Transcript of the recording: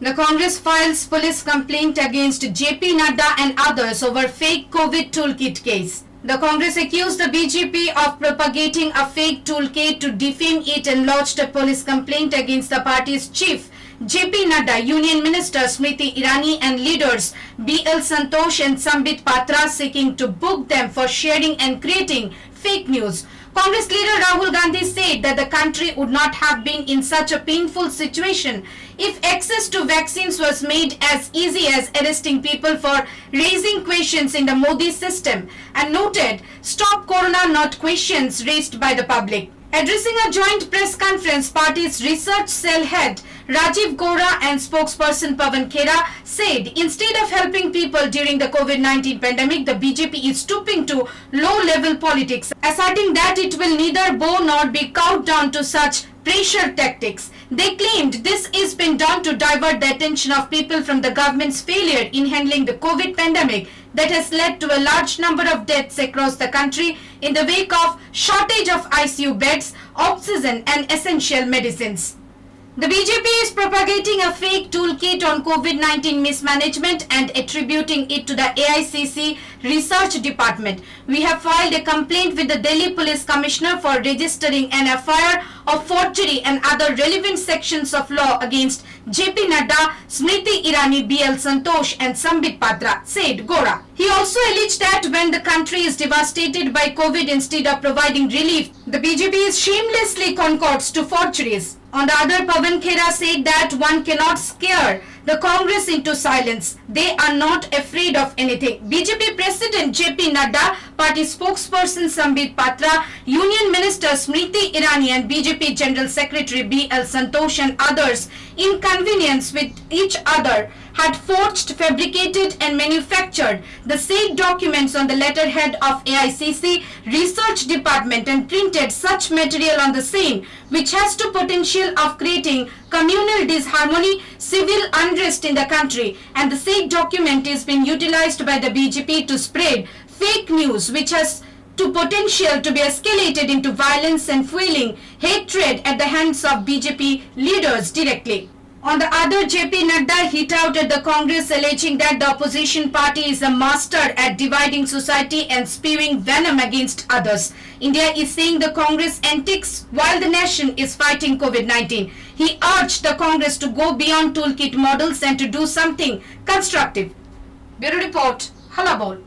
The Congress files police complaint against JP Nadda and others over fake COVID toolkit case. The Congress accused the BJP of propagating a fake toolkit to defame it and lodged a police complaint against the party's chief, JP Nadda, Union Minister Smriti Irani and leaders BL Santosh and Sambit Patra seeking to book them for sharing and creating fake news. Congress leader Rahul Gandhi said that the country would not have been in such a painful situation if access to vaccines was made as easy as arresting people for raising questions in the Modi system, and noted, "Stop Corona, not questions raised by the public." Addressing a joint press conference, party's research cell head Rajiv Gora and spokesperson Pawan Khera said instead of helping people during the COVID-19 pandemic, the BJP is stooping to low-level politics, asserting that it will neither bow nor be cowed down to such pressure tactics. They claimed this is being done to divert the attention of people from the government's failure in handling the COVID pandemic that has led to a large number of deaths across the country in the wake of shortage of ICU beds, oxygen and essential medicines. The BJP is propagating a fake toolkit on COVID-19 mismanagement and attributing it to the AICC Research Department. We have filed a complaint with the Delhi Police Commissioner for registering an FIR of forgery and other relevant sections of law against JP Nadda, Smriti Irani, BL Santosh and Sambit Patra, said Gora. He also alleged that when the country is devastated by COVID, instead of providing relief, the BJP is shamelessly concords to forgeries. On the other, Pawan Khera said that one cannot scare the Congress into silence. They are not afraid of anything. BJP President JP Nadda, party spokesperson Sambit Patra, Union Minister Smriti Irani and BJP General Secretary BL Santosh and others in convenience with each other had forged, fabricated and manufactured the said documents on the letterhead of AICC Research Department and printed such material on the same, which has the potential of creating communal disharmony, civil unrest in the country, and the said document is being utilized by the BJP to spread fake news which has to potential to be escalated into violence and fueling hatred at the hands of BJP leaders directly. On the other, JP Nadda hit out at the Congress, alleging that the opposition party is a master at dividing society and spewing venom against others. India is seeing the Congress antics while the nation is fighting COVID-19. He urged the Congress to go beyond toolkit models and to do something constructive. Bureau Report, Halabol.